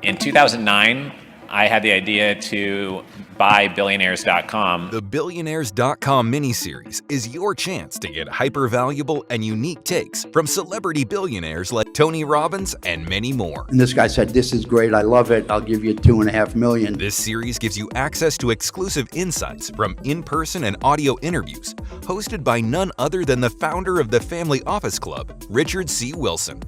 In 2009, I had the idea to buy billionaires.com. The Billionaires.com miniseries is your chance to get hyper-valuable and unique takes from celebrity billionaires like Tony Robbins and many more. And this guy said, "This is great, I love it, I'll give you $2.5 million. This series gives you access to exclusive insights from in-person and audio interviews, hosted by none other than the founder of the Family Office Club, Richard C. Wilson.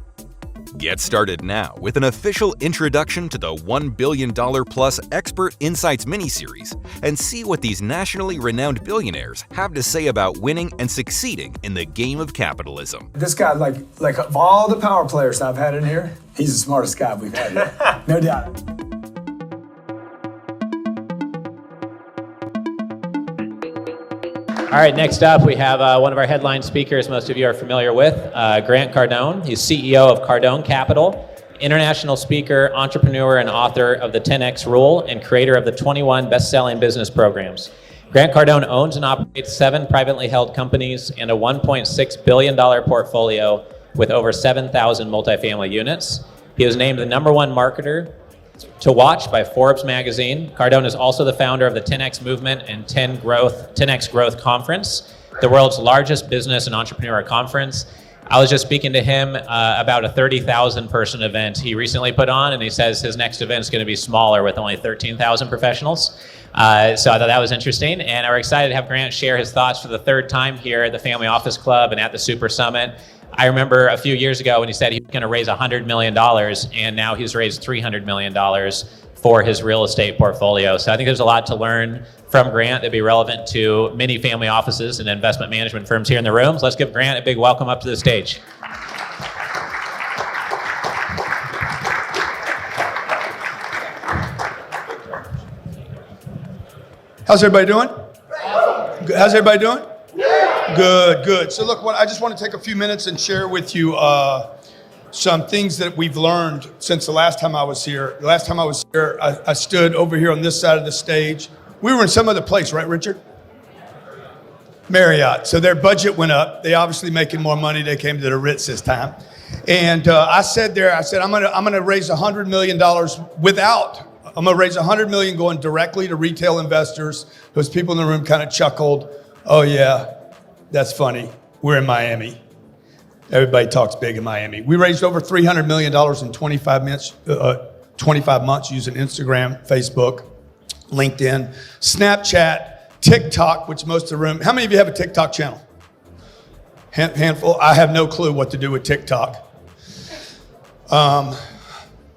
Get started now with an official introduction to the $1 billion plus Expert Insights miniseries and see what these nationally renowned billionaires have to say about winning and succeeding in the game of capitalism. This guy, like of all the power players I've had in here, he's the smartest guy we've had here. No doubt. All right, next up we have one of our headline speakers most of you are familiar with, Grant Cardone. He's CEO of Cardone Capital, international speaker, entrepreneur, and author of the 10X Rule, and creator of the 21 best-selling business programs. Grant Cardone owns and operates 7 privately held companies and a $1.6 billion portfolio with over 7,000 multifamily units. He was named the #1 marketer to watch by Forbes magazine. Cardone is also the founder of the 10X Movement and 10X Growth Conference, the world's largest business and entrepreneur conference. I was just speaking to him about a 30,000 person event he recently put on, and he says his next event is going to be smaller with only 13,000 professionals. So I thought that was interesting, and we're excited to have Grant share his thoughts for the 3rd time here at the Family Office Club and at the Super Summit. I remember a few years ago when he said he was going to raise $100 million, and now he's raised $300 million for his real estate portfolio. So I think there's a lot to learn from Grant that'd be relevant to many family offices and investment management firms here in the room. So let's give Grant a big welcome up to the stage. How's everybody doing? How's everybody doing? Good. So look, I just want to take a few minutes and share with you some things that we've learned since the last time I was here. The last time I was here, I stood over here on this side of the stage. We were in some other place, right, Richard? Marriott. So their budget went up. They obviously making more money. They came to the REITS this time. And I said, I'm gonna raise $100 million I'm gonna raise $100 million going directly to retail investors. Those people in the room kind of chuckled. Oh yeah, that's funny. We're in Miami. Everybody talks big in Miami. We raised over $300 million in 25 months using Instagram, Facebook, LinkedIn, Snapchat, TikTok, which most of the room, how many of you have a TikTok channel? Handful. I have no clue what to do with TikTok.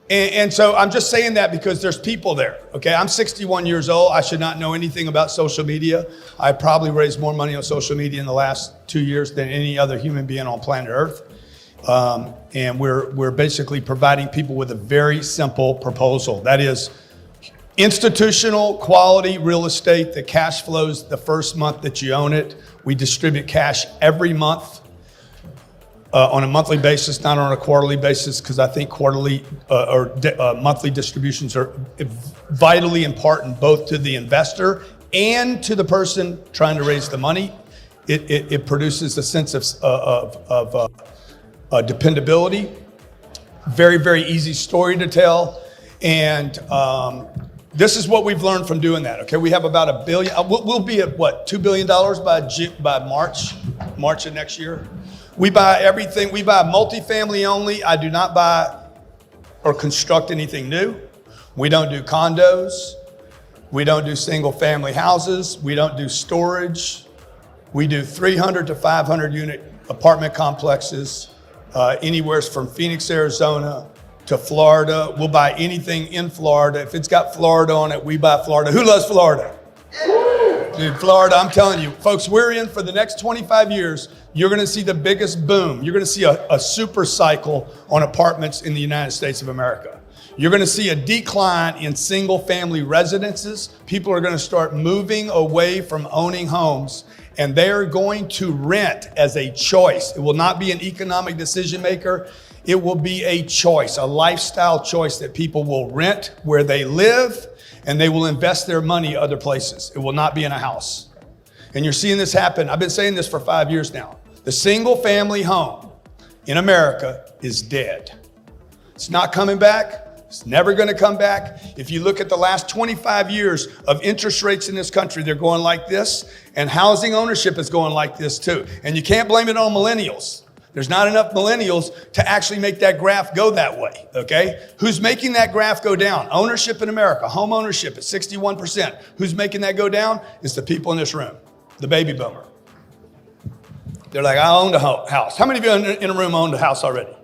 And so I'm just saying that because there's people there, okay? I'm 61 years old. I should not know anything about social media. I probably raised more money on social media in the last 2 years than any other human being on planet Earth. And we're basically providing people with a very simple proposal. That is institutional quality real estate that cash flows the first month that you own it. We distribute cash every month. On a monthly basis, not on a quarterly basis, because I think quarterly monthly distributions are vitally important both to the investor and to the person trying to raise the money. It produces a sense of dependability. Very, very easy story to tell. And this is what we've learned from doing that, okay? We have about $1 billion, we'll be at what, $2 billion by March of next year. We buy everything. We buy multifamily only. I do not buy or construct anything new. We don't do condos. We don't do single family houses. We don't do storage. We do 300 to 500 unit apartment complexes, anywhere from Phoenix, Arizona to Florida. We'll buy anything in Florida. If it's got Florida on it, we buy Florida. Who loves Florida? Dude, Florida, I'm telling you, folks, we're in for the next 25 years. You're going to see the biggest boom. You're going to see a super cycle on apartments in the United States of America. You're going to see a decline in single family residences. People are going to start moving away from owning homes, and they are going to rent as a choice. It will not be an economic decision maker. It will be a choice, a lifestyle choice that people will rent where they live, and they will invest their money other places. It will not be in a house. And you're seeing this happen. I've been saying this for 5 years now. The single family home in America is dead. It's not coming back. It's never going to come back. If you look at the last 25 years of interest rates in this country, they're going like this, and housing ownership is going like this too. And you can't blame it on millennials. There's not enough millennials to actually make that graph go that way, okay? Who's making that graph go down? Ownership in America, home ownership at 61%. Who's making that go down? It's the people in this room, the baby boomer. They're like, I owned a house. How many of you in a room owned a house already?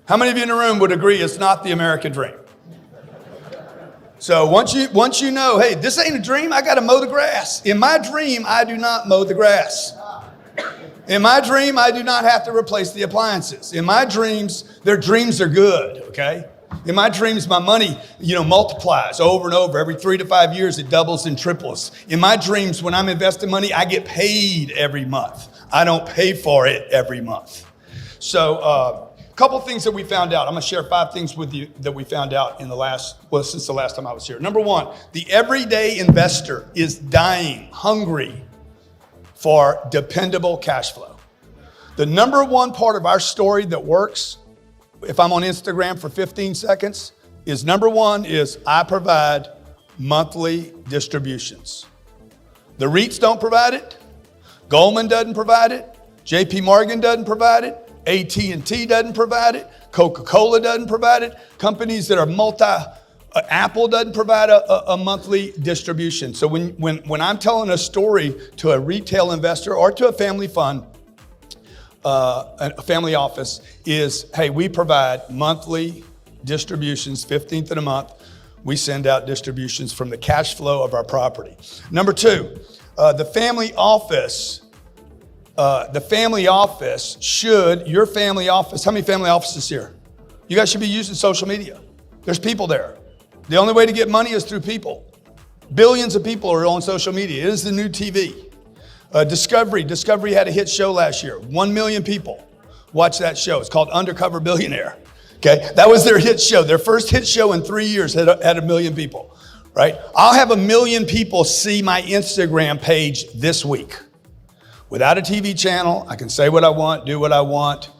How many of you in the room would agree it's not the American dream? So once you know, hey, this ain't a dream, I got to mow the grass. In my dream, I do not mow the grass. In my dream, I do not have to replace the appliances. In my dreams, their dreams are good, okay? In my dreams, my money, multiplies over and over. Every 3 to 5 years, it doubles and triples. In my dreams, when I'm investing money, I get paid every month. I don't pay for it every month. So, couple things that we found out. I'm going to share 5 things with you that we found out since the last time I was here. Number 1, the everyday investor is dying, hungry for dependable cash flow. The number 1 part of our story that works, if I'm on Instagram for 15 seconds, is number 1 is I provide monthly distributions. The REITs don't provide it. Goldman doesn't provide it. JP Morgan doesn't provide it. AT&T doesn't provide it. Coca-Cola doesn't provide it. Companies that are Apple doesn't provide a monthly distribution. So when I'm telling a story to a retail investor or to a family fund, a family office is, hey, we provide monthly distributions, 15th of the month. We send out distributions from the cash flow of our property. Number 2, your family office, how many family offices here? You guys should be using social media. There's people there. The only way to get money is through people. Billions of people are on social media. It is the new TV. Discovery had a hit show last year. 1 million people watched that show. It's called Undercover Billionaire. Okay, that was their hit show. Their first hit show in 3 years had 1 million people, right? I'll have 1 million people see my Instagram page this week. Without a TV channel, I can say what I want, do what I want.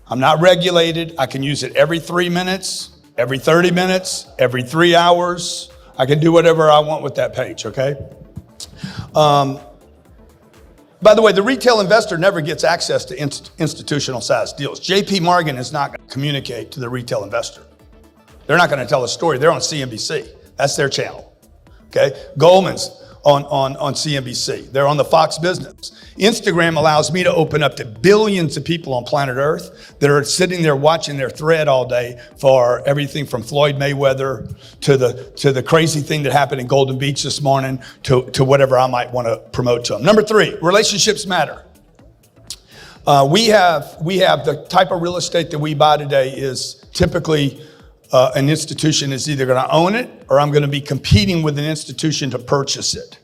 I'm not regulated. I can use it every 3 minutes, every 30 minutes, every 3 hours. I can do whatever I want with that page, okay? By the way, the retail investor never gets access to institutional sized deals. JP Morgan is not going to communicate to the retail investor. They're not going to tell a story. They're on CNBC. That's their channel, okay? Goldman's on CNBC. They're on the Fox Business. Instagram allows me to open up to billions of people on planet Earth that are sitting there watching their thread all day for everything from Floyd Mayweather to the crazy thing that happened in Golden Beach this morning to whatever I might want to promote to them. Number 3, relationships matter. We have the type of real estate that we buy today is typically an institution is either going to own it or I'm going to be competing with an institution to purchase it.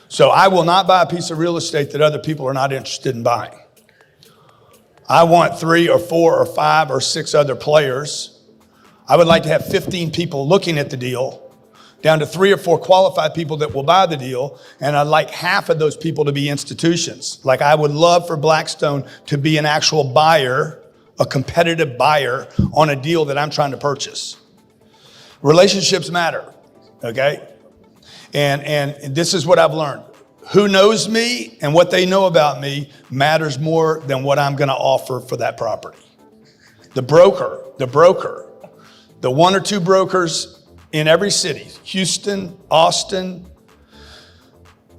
So I will not buy a piece of real estate that other people are not interested in buying. I want 3 or 4 or 5 or 6 other players. I would like to have 15 people looking at the deal, down to 3 or 4 qualified people that will buy the deal, and I'd like half of those people to be institutions. Like I would love for Blackstone to be an actual buyer, a competitive buyer on a deal that I'm trying to purchase. Relationships matter, okay? And this is what I've learned. Who knows me and what they know about me matters more than what I'm going to offer for that property. The broker, the 1 or 2 brokers in every city, Houston, Austin,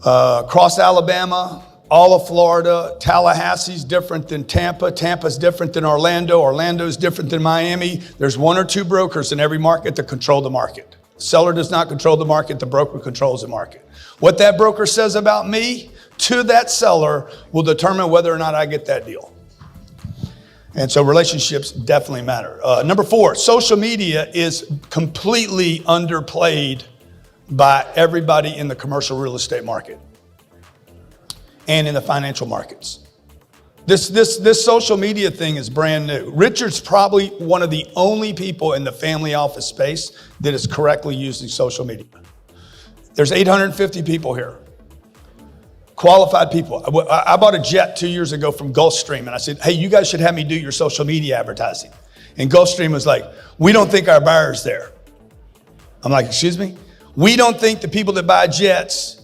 across Alabama, all of Florida. Tallahassee's different than Tampa. Tampa's different than Orlando. Orlando's different than Miami. There's 1 or 2 brokers in every market that control the market. The seller does not control the market. The broker controls the market. What that broker says about me to that seller will determine whether or not I get that deal. And so relationships definitely matter. Number 4, social media is completely underplayed by everybody in the commercial real estate market and in the financial markets. This social media thing is brand new. Richard's probably one of the only people in the family office space that is correctly using social media. There's 850 people here. Qualified people. I bought a jet 2 years ago from Gulfstream and I said, hey, you guys should have me do your social media advertising. And Gulfstream was like, we don't think our buyer's there. I'm like, excuse me? We don't think the people that buy jets,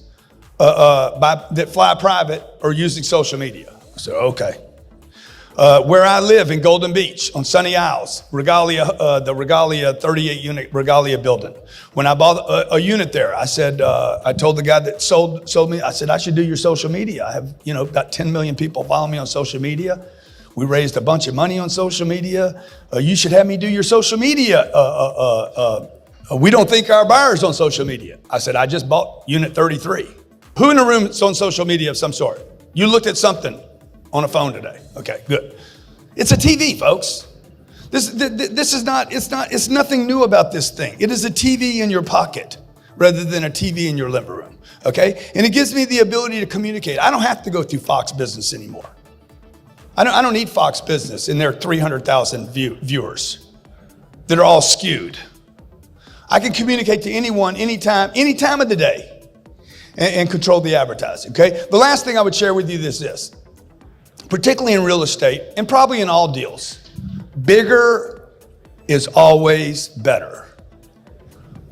that fly private are using social media. I said, okay. Where I live in Golden Beach on Sunny Isles, the Regalia 38 unit Regalia building. When I bought a unit there, I said, I told the guy that sold me, I said, I should do your social media. I have, about 10 million people following me on social media. We raised a bunch of money on social media. You should have me do your social media. We don't think our buyer's on social media. I said, I just bought unit 33. Who in the room is on social media of some sort? You looked at something on a phone today. Okay, good. It's a TV, folks. This is not, it's nothing new about this thing. It is a TV in your pocket rather than a TV in your living room, okay? And it gives me the ability to communicate. I don't have to go through Fox Business anymore. I don't need Fox Business and their 300,000 viewers that are all skewed. I can communicate to anyone, anytime, any time of the day and control the advertising, okay? The last thing I would share with you is this. Particularly in real estate, and probably in all deals, bigger is always better.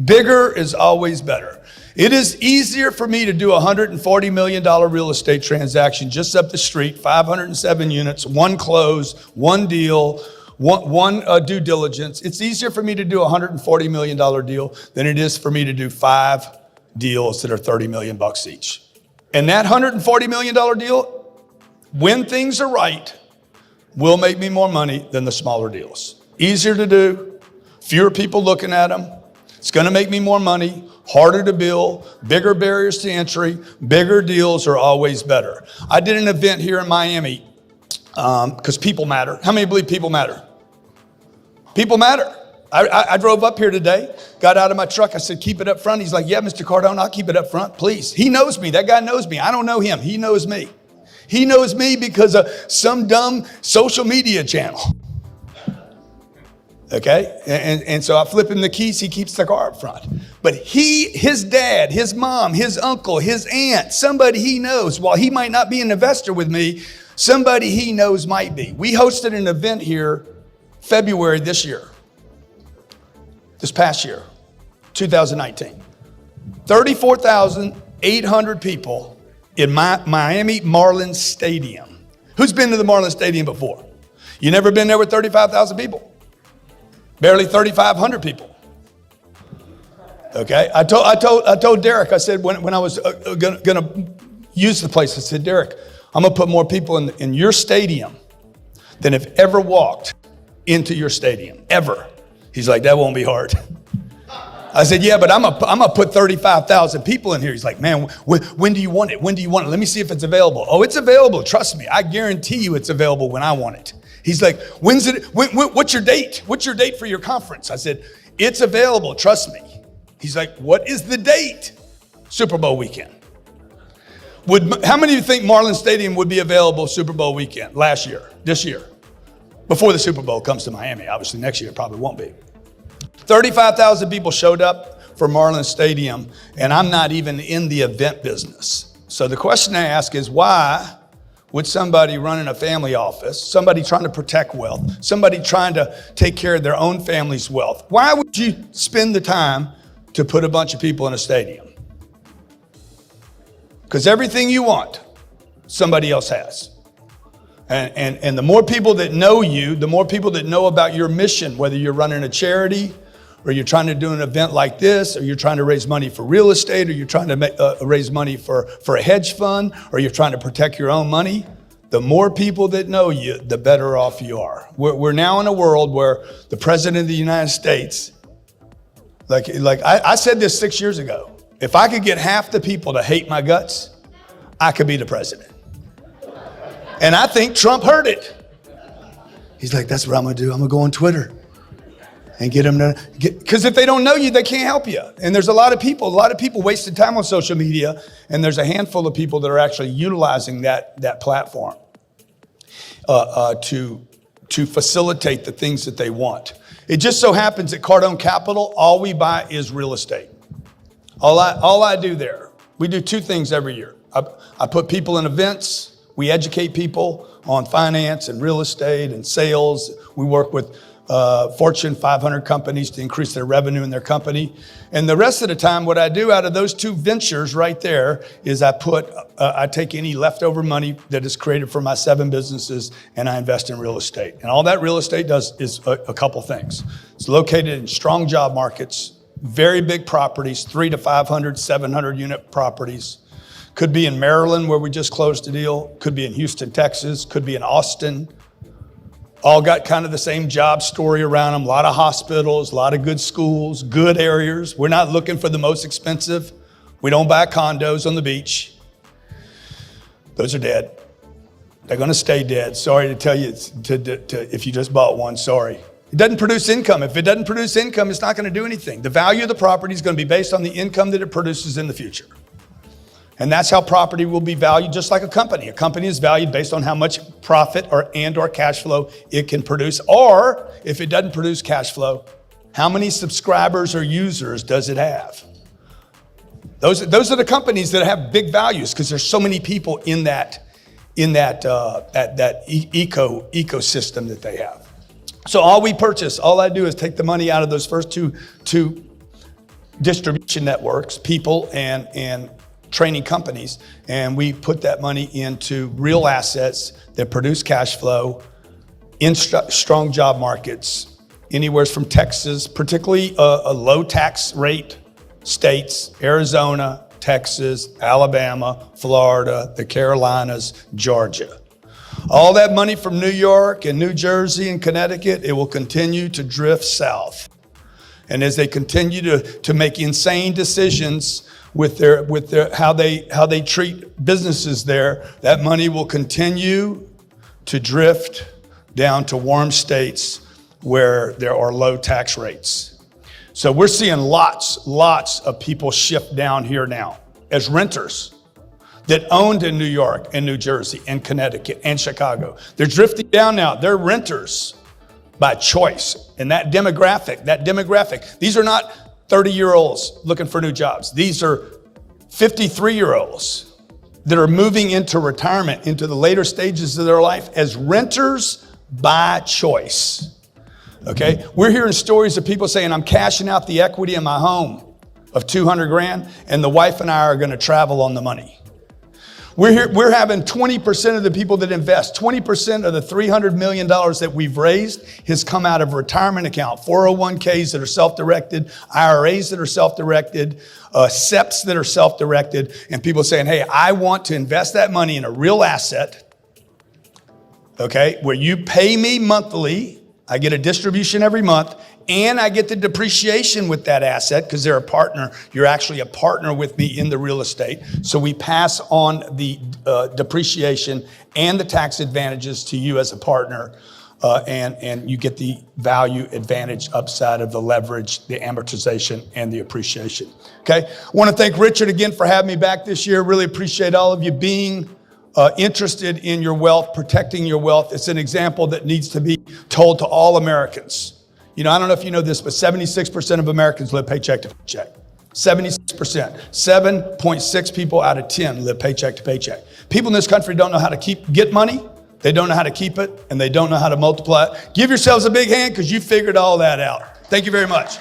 Bigger is always better. It is easier for me to do a $140 million real estate transaction just up the street, 507 units, one close, one deal, one due diligence. It's easier for me to do a $140 million deal than it is for me to do 5 deals that are $30 million each. And that $140 million deal, when things are right, will make me more money than the smaller deals. Easier to do, fewer people looking at them. It's going to make me more money, harder to build, bigger barriers to entry, bigger deals are always better. I did an event here in Miami because people matter. How many believe people matter? People matter. I drove up here today, got out of my truck. I said, keep it up front. He's like, yeah, Mr. Cardone, I'll keep it up front, please. He knows me. That guy knows me. I don't know him. He knows me. He knows me because of some dumb social media channel. Okay? And so I flip him the keys, he keeps the car up front. But his dad, his mom, his uncle, his aunt, somebody he knows, while he might not be an investor with me, somebody he knows might be. We hosted an event here February this past year, 2019. 34,800 people in Miami Marlins Stadium. Who's been to the Marlins Stadium before? You never been there with 35,000 people? Barely 3,500 people. Okay, I told Derek, I said when I was gonna use the place, I said, Derek, I'm gonna put more people in your stadium than have ever walked into your stadium, ever. He's like, that won't be hard. I said, yeah, but I'm gonna put 35,000 people in here. He's like, man, when do you want it? When do you want it? Let me see if it's available. Oh, it's available. Trust me. I guarantee you it's available when I want it. He's like, what's your date? What's your date for your conference? I said, it's available. Trust me. He's like, what is the date? Super Bowl weekend. How many of you think Marlins Stadium would be available Super Bowl weekend this year? Before the Super Bowl comes to Miami. Obviously next year it probably won't be. 35,000 people showed up for Marlins Stadium, and I'm not even in the event business. So the question I ask is, why would somebody running a family office, somebody trying to protect wealth, somebody trying to take care of their own family's wealth, why would you spend the time to put a bunch of people in a stadium? Because everything you want, somebody else has. And the more people that know you, the more people that know about your mission, whether you're running a charity, or you're trying to do an event like this, or you're trying to raise money for real estate, or you're trying to raise money for a hedge fund, or you're trying to protect your own money, the more people that know you, the better off you are. We're now in a world where the President of the United States, like I said this 6 years ago, if I could get half the people to hate my guts, I could be the president. And I think Trump heard it. He's like, that's what I'm gonna do. I'm gonna go on Twitter and get them to because if they don't know you, they can't help you. And there's a lot of people wasting time on social media, and there's a handful of people that are actually utilizing that platform to facilitate the things that they want. It just so happens at Cardone Capital, all we buy is real estate. All I do there, we do 2 things every year. I put people in events. We educate people on finance and real estate and sales. We work with Fortune 500 companies to increase their revenue in their company. And the rest of the time, what I do out of those two ventures right there is I take any leftover money that is created from my 7 businesses and I invest in real estate. And all that real estate does is a couple things. It's located in strong job markets, very big properties, 300 to 500, 700 unit properties. Could be in Maryland where we just closed a deal, could be in Houston, Texas, could be in Austin. All got kind of the same job story around them. A lot of hospitals, a lot of good schools, good areas. We're not looking for the most expensive. We don't buy condos on the beach. Those are dead. They're going to stay dead. Sorry to tell you, if you just bought one, sorry. It doesn't produce income. If it doesn't produce income, it's not going to do anything. The value of the property is going to be based on the income that it produces in the future. And that's how property will be valued, just like a company. A company is valued based on how much profit or cash flow it can produce. Or if it doesn't produce cash flow, how many subscribers or users does it have? Those are the companies that have big values because there's so many people in that ecosystem that they have. So all I do is take the money out of those first two distribution networks, people and training companies, and we put that money into real assets that produce cash flow in strong job markets, anywhere from Texas, particularly a low tax rate states, Arizona, Texas, Alabama, Florida, the Carolinas, Georgia. All that money from New York and New Jersey and Connecticut, it will continue to drift south. And as they continue to make insane decisions with their how they treat businesses there, that money will continue to drift down to warm states where there are low tax rates. So we're seeing lots of people shift down here now as renters that owned in New York and New Jersey and Connecticut and Chicago. They're drifting down now. They're renters by choice. And that demographic, these are not 30-year-olds looking for new jobs. These are 53-year-olds that are moving into retirement, into the later stages of their life as renters by choice. Okay? We're hearing stories of people saying, I'm cashing out the equity in my home of 200 grand, and the wife and I are going to travel on the money. We're having 20% of the people that invest, 20% of the $300 million that we've raised has come out of retirement account, 401ks that are self-directed, IRAs that are self-directed, SEPs that are self-directed, and people saying, hey, I want to invest that money in a real asset, okay, where you pay me monthly, I get a distribution every month, and I get the depreciation with that asset because they're a partner. You're actually a partner with me in the real estate. So we pass on the depreciation and the tax advantages to you as a partner, and you get the value advantage upside of the leverage, the amortization, and the appreciation. Okay, I want to thank Richard again for having me back this year. Really appreciate all of you being interested in your wealth, protecting your wealth. It's an example that needs to be told to all Americans. You know, I don't know if you know this, but 76% of Americans live paycheck to paycheck. 76%. 7.6 people out of 10 live paycheck to paycheck. People in this country don't know how to get money. They don't know how to keep it, and they don't know how to multiply it. Give yourselves a big hand because you figured all that out. Thank you very much.